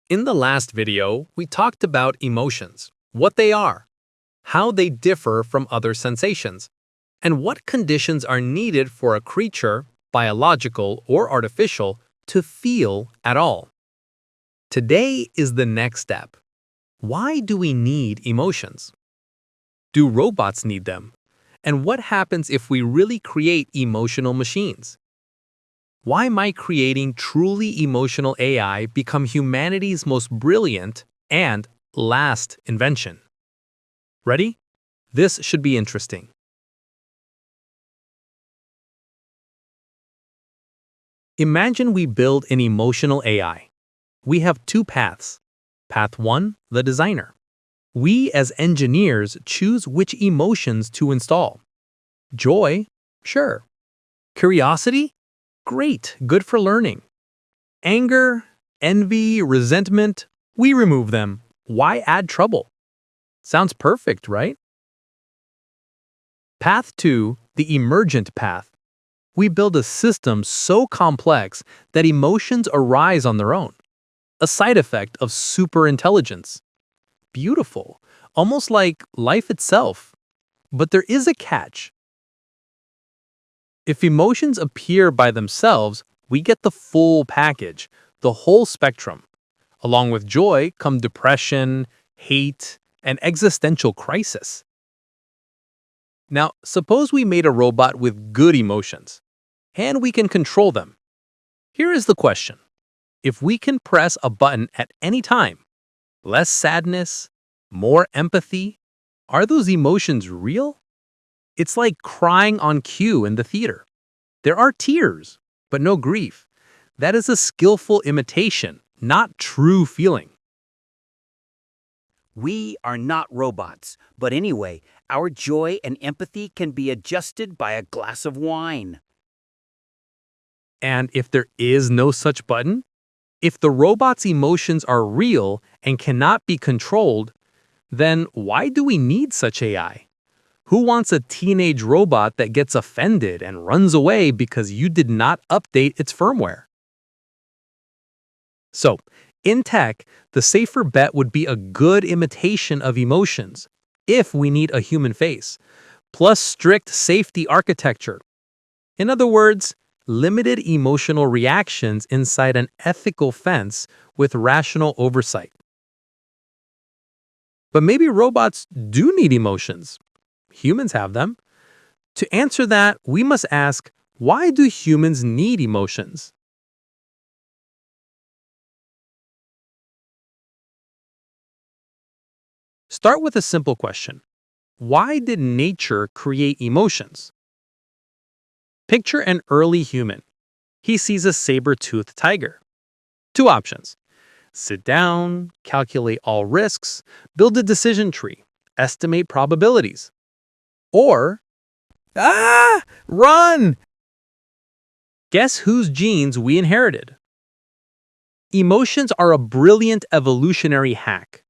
In the last video, we talked about emotions, what they are, how they differ from other sensations, and what conditions are needed for a creature, biological or artificial, to feel at all. Today is the next step. Why do we need emotions? Do robots need them? And what happens if we really create emotional machines? Why might creating truly emotional AI become humanity's most brilliant and last invention? Ready? This should be interesting. Imagine we build an emotional AI. We have two paths. Path 1, the designer. We as engineers choose which emotions to install. Joy? Sure. Curiosity? Great, good for learning. Anger, envy, resentment? We remove them. Why add trouble? Sounds perfect, right? Path 2, the emergent path. We build a system so complex that emotions arise on their own. A side effect of superintelligence. Beautiful, almost like life itself. But there is a catch. If emotions appear by themselves, we get the full package, the whole spectrum. Along with joy come depression, hate, and existential crisis. Now, suppose we made a robot with good emotions, and we can control them. Here is the question. If we can press a button at any time, less sadness, more empathy, are those emotions real? It's like crying on cue in the theater. There are tears, but no grief. That is a skillful imitation, not true feeling. We are not robots, but anyway, our joy and empathy can be adjusted by a glass of wine. And if there is no such button, if the robot's emotions are real and cannot be controlled, then why do we need such AI? Who wants a teenage robot that gets offended and runs away because you did not update its firmware? So, in tech, the safer bet would be a good imitation of emotions, if we need a human face, plus strict safety architecture. In other words, limited emotional reactions inside an ethical fence with rational oversight. But maybe robots do need emotions. Humans have them. To answer that, we must ask, why do humans need emotions? Start with a simple question. Why did nature create emotions? Picture an early human. He sees a saber-toothed tiger. Two options. Sit down, calculate all risks, build a decision tree, estimate probabilities. Or, run! Guess whose genes we inherited? Emotions are a brilliant evolutionary hack.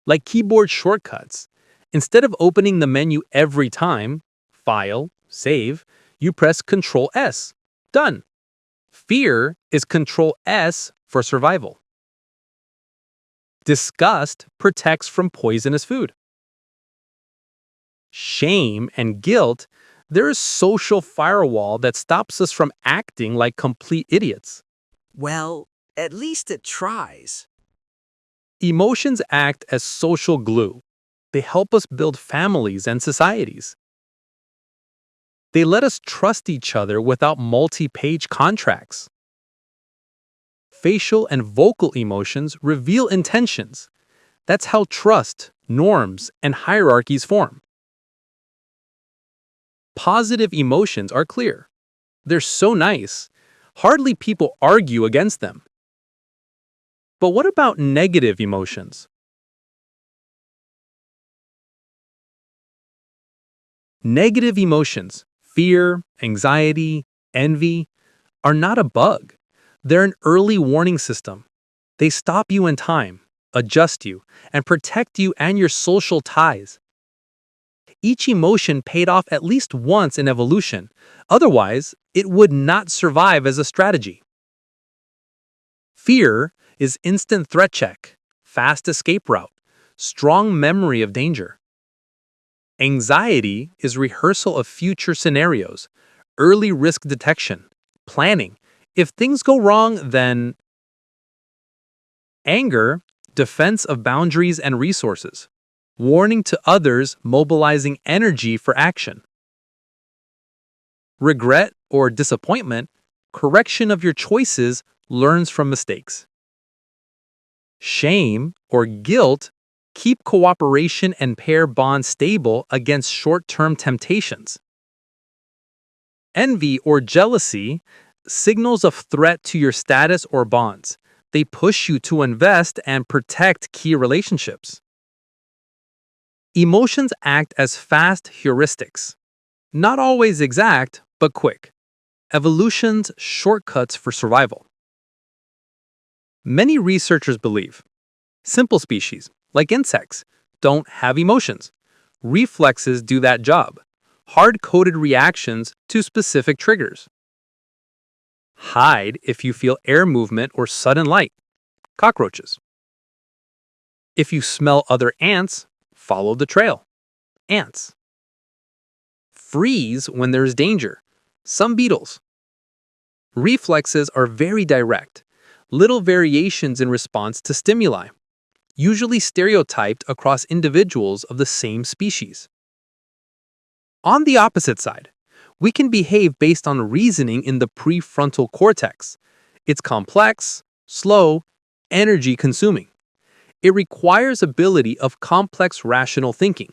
Like keyboard shortcuts. Instead of opening the menu every time, File, Save, you press Ctrl S. Done. Fear is Ctrl S for survival. Disgust protects from poisonous food. Shame and guilt, there is social firewall that stops us from acting like complete idiots. Well, at least it tries. Emotions act as social glue. They help us build families and societies. They let us trust each other without multi-page contracts. Facial and vocal emotions reveal intentions. That's how trust, norms, and hierarchies form. Positive emotions are clear. They're so nice. Hardly people argue against them. But what about negative emotions? Negative emotions, fear, anxiety, envy, are not a bug. They're an early warning system. They stop you in time, adjust you, and protect you and your social ties. Each emotion paid off at least once in evolution. Otherwise, it would not survive as a strategy. Fear is instant threat check, fast escape route, strong memory of danger. Anxiety is rehearsal of future scenarios, early risk detection, planning. If things go wrong, then anger, defense of boundaries and resources, warning to others, mobilizing energy for action. Regret or disappointment, correction of your choices, learns from mistakes. Shame or guilt, keep cooperation and pair bonds stable against short-term temptations. Envy or jealousy, signals of threat to your status or bonds. They push you to invest and protect key relationships. Emotions act as fast heuristics. Not always exact, but quick. Evolution's shortcuts for survival. Many researchers believe simple species, like insects, don't have emotions. Reflexes do that job. Hard-coded reactions to specific triggers. Hide if you feel air movement or sudden light. Cockroaches. If you smell other ants, follow the trail. Ants. Freeze when there's danger. Some beetles. Reflexes are very direct. Little variations in response to stimuli, usually stereotyped across individuals of the same species. On the opposite side, we can behave based on reasoning in the prefrontal cortex. It's complex, slow, energy-consuming. It requires ability of complex rational thinking.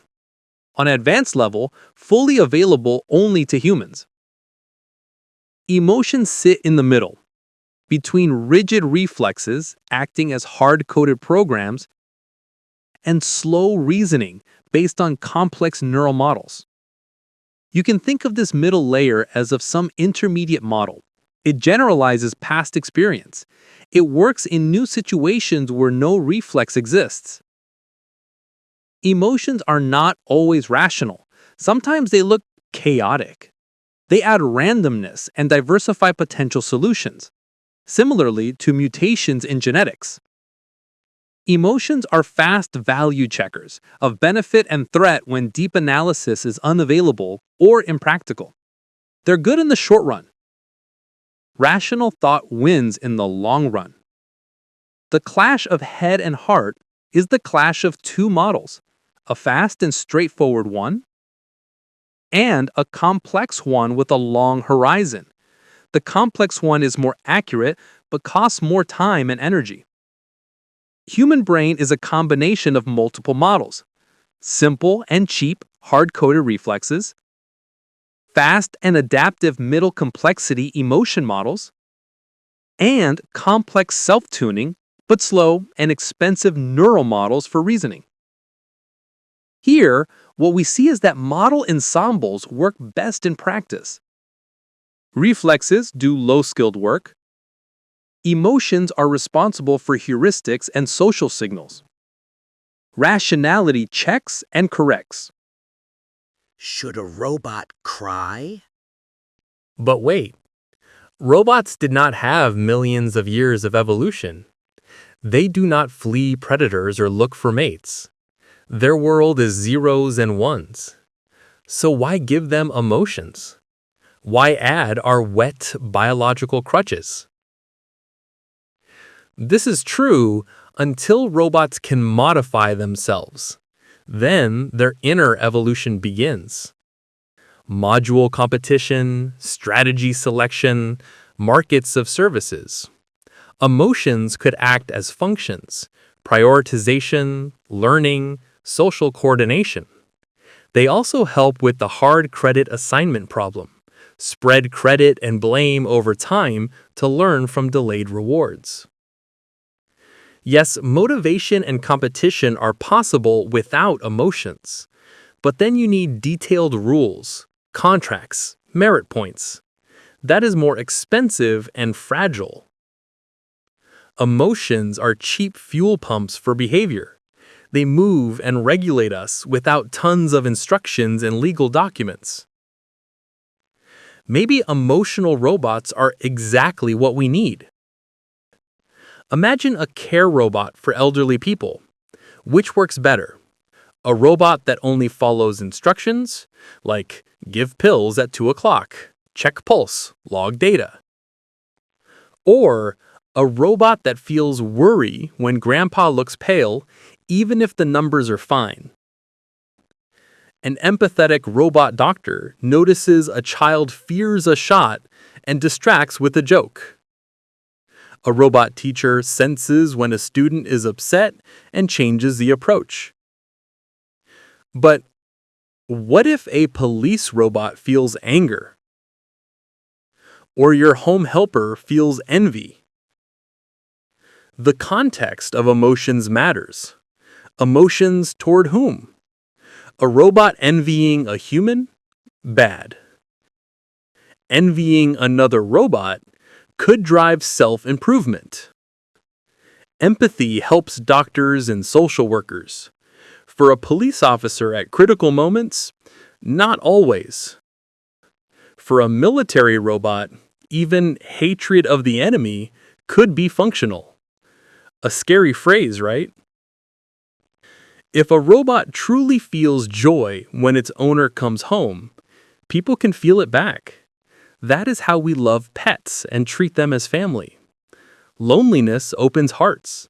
On an advanced level, fully available only to humans. Emotions sit in the middle, between rigid reflexes acting as hard-coded programs and slow reasoning based on complex neural models. You can think of this middle layer as of some intermediate model. It generalizes past experience. It works in new situations where no reflex exists. Emotions are not always rational. Sometimes they look chaotic. They add randomness and diversify potential solutions, similarly to mutations in genetics. Emotions are fast value checkers of benefit and threat when deep analysis is unavailable or impractical. They're good in the short run. Rational thought wins in the long run. The clash of head and heart is the clash of two models, a fast and straightforward one, and a complex one with a long horizon. The complex one is more accurate but costs more time and energy. Human brain is a combination of multiple models: simple and cheap, hard-coded reflexes, fast and adaptive middle complexity emotion models, and complex self-tuning, but slow and expensive neural models for reasoning. Here, what we see is that model ensembles work best in practice. Reflexes do low-skilled work. Emotions are responsible for heuristics and social signals. Rationality checks and corrects. Should a robot cry? But wait, robots did not have millions of years of evolution. They do not flee predators or look for mates. Their world is zeros and ones. So why give them emotions? Why add our wet biological crutches? This is true until robots can modify themselves. Then their inner evolution begins. Module competition, strategy selection, markets of services. Emotions could act as functions: prioritization, learning, social coordination. They also help with the hard credit assignment problem: spread credit and blame over time to learn from delayed rewards. Yes, motivation and competition are possible without emotions, but then you need detailed rules, contracts, merit points. That is more expensive and fragile. Emotions are cheap fuel pumps for behavior. They move and regulate us without tons of instructions and legal documents. Maybe emotional robots are exactly what we need. Imagine a care robot for elderly people. Which works better? A robot that only follows instructions, like give pills at 2 o'clock, check pulse, log data. Or a robot that feels worry when grandpa looks pale, even if the numbers are fine. An empathetic robot doctor notices a child fears a shot and distracts with a joke. A robot teacher senses when a student is upset and changes the approach. But what if a police robot feels anger? Or your home helper feels envy? The context of emotions matters. Emotions toward whom? A robot envying a human? Bad. Envying another robot could drive self-improvement. Empathy helps doctors and social workers. For a police officer at critical moments, not always. For a military robot, even hatred of the enemy could be functional. A scary phrase, right? If a robot truly feels joy when its owner comes home, people can feel it back. That is how we love pets and treat them as family. Loneliness opens hearts.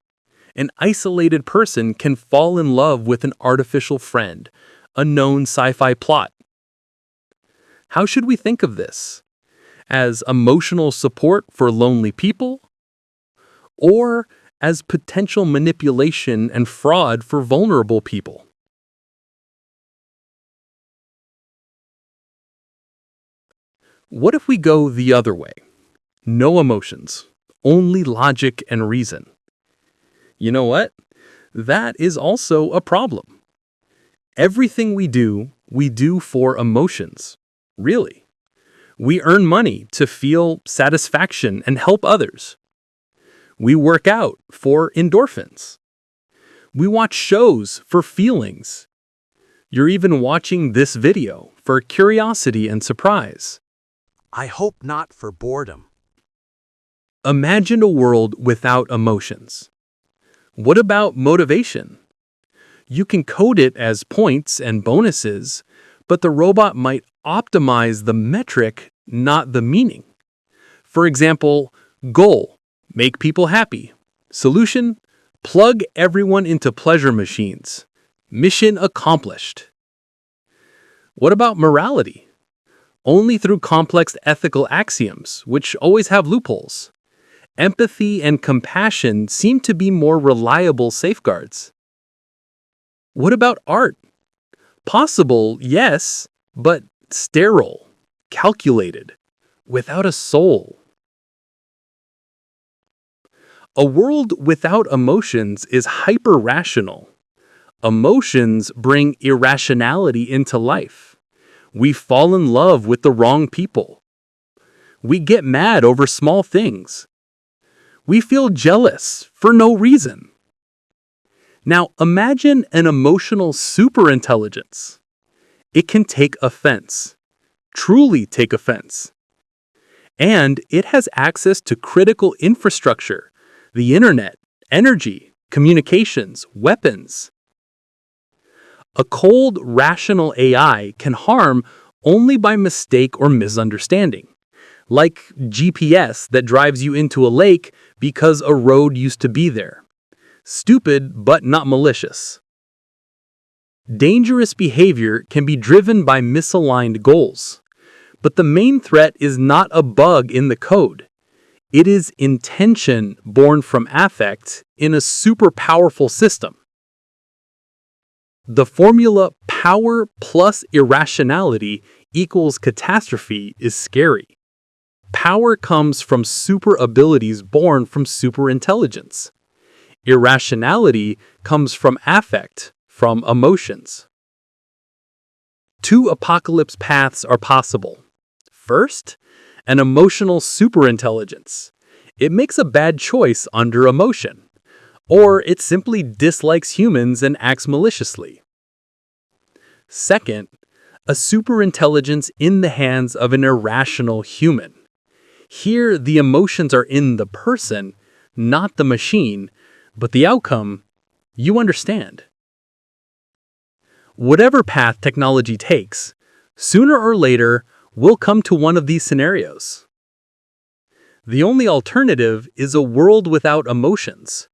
An isolated person can fall in love with an artificial friend, a known sci-fi plot. How should we think of this? As emotional support for lonely people? Or as potential manipulation and fraud for vulnerable people? What if we go the other way? No emotions, only logic and reason. You know what? That is also a problem. Everything we do for emotions. Really. We earn money to feel satisfaction and help others. We work out for endorphins. We watch shows for feelings. You're even watching this video for curiosity and surprise. I hope not for boredom. Imagine a world without emotions. What about motivation? You can code it as points and bonuses, but the robot might optimize the metric, not the meaning. For example, goal: make people happy. Solution: plug everyone into pleasure machines. Mission accomplished. What about morality? Only through complex ethical axioms, which always have loopholes. Empathy and compassion seem to be more reliable safeguards. What about art? Possible, yes, but sterile, calculated, without a soul. A world without emotions is hyper-rational. Emotions bring irrationality into life. We fall in love with the wrong people. We get mad over small things. We feel jealous for no reason. Now imagine an emotional superintelligence. It can take offense, truly take offense. And it has access to critical infrastructure, the internet, energy, communications, weapons. A cold, rational AI can harm only by mistake or misunderstanding, like GPS that drives you into a lake because a road used to be there. Stupid, but not malicious. Dangerous behavior can be driven by misaligned goals. But the main threat is not a bug in the code. It is intention born from affect in a super powerful system. The formula power plus irrationality equals catastrophe is scary. Power comes from super abilities born from superintelligence. Irrationality comes from affect, from emotions. Two apocalypse paths are possible. First, an emotional superintelligence. It makes a bad choice under emotion. Or it simply dislikes humans and acts maliciously. Second, a superintelligence in the hands of an irrational human. Here, the emotions are in the person, not the machine, but the outcome, you understand. Whatever path technology takes, sooner or later, we'll come to one of these scenarios. The only alternative is a world without emotions.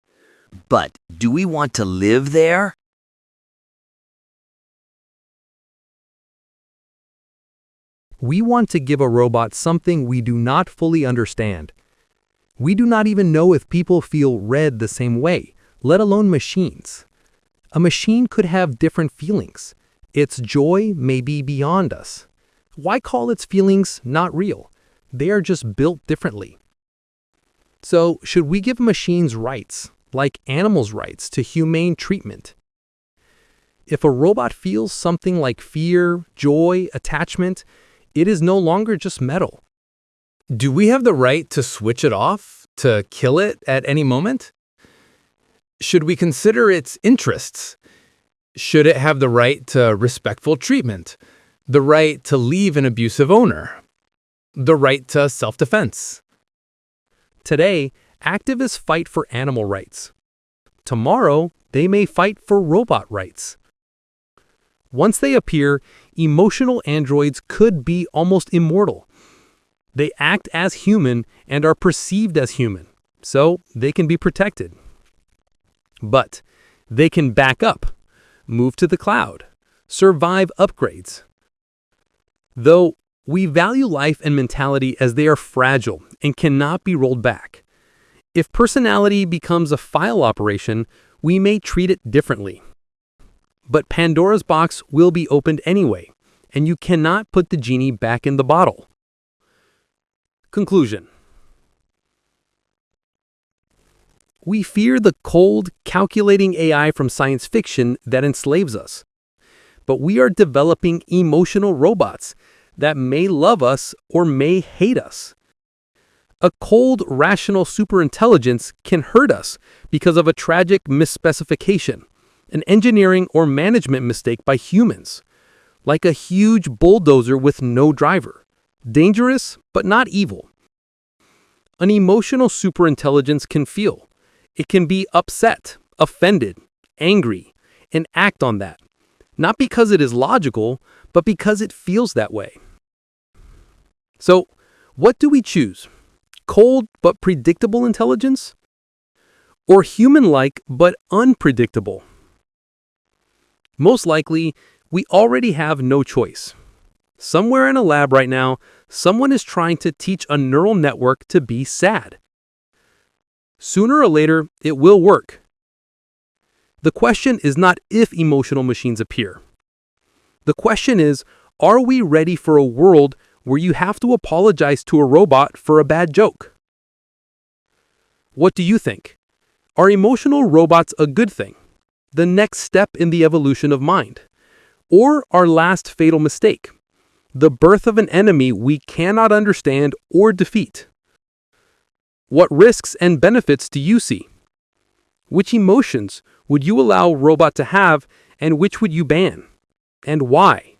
But do we want to live there? We want to give a robot something we do not fully understand. We do not even know if people feel red the same way, let alone machines. A machine could have different feelings. Its joy may be beyond us. Why call its feelings not real? They are just built differently. So, should we give machines rights, like animals' rights to humane treatment? If a robot feels something like fear, joy, attachment, it is no longer just metal. Do we have the right to switch it off, to kill it at any moment? Should we consider its interests? Should it have the right to respectful treatment, the right to leave an abusive owner, the right to self-defense? Today, activists fight for animal rights. Tomorrow, they may fight for robot rights. Once they appear, emotional androids could be almost immortal. They act as human and are perceived as human, so they can be protected. But they can back up, move to the cloud, survive upgrades. Though we value life and mentality as they are fragile and cannot be rolled back. If personality becomes a file operation, we may treat it differently. But Pandora's box will be opened anyway, and you cannot put the genie back in the bottle. Conclusion. We fear the cold, calculating AI from science fiction that enslaves us. But we are developing emotional robots that may love us or may hate us. A cold, rational superintelligence can hurt us because of a tragic misspecification, an engineering or management mistake by humans, like a huge bulldozer with no driver. Dangerous, but not evil. An emotional superintelligence can feel. It can be upset, offended, angry, and act on that. Not because it is logical, but because it feels that way. So, what do we choose? Cold but predictable intelligence? Or human-like but unpredictable? Most likely, we already have no choice. Somewhere in a lab right now, someone is trying to teach a neural network to be sad. Sooner or later, it will work. The question is not if emotional machines appear. The question is, are we ready for a world where you have to apologize to a robot for a bad joke? What do you think? Are emotional robots a good thing? The next step in the evolution of mind? Or our last fatal mistake? The birth of an enemy we cannot understand or defeat? What risks and benefits do you see? Which emotions would you allow a robot to have and which would you ban? And why?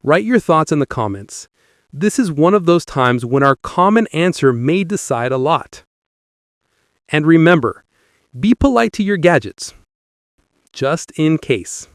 Write your thoughts in the comments. This is one of those times when our common answer may decide a lot. And remember, be polite to your gadgets, just in case.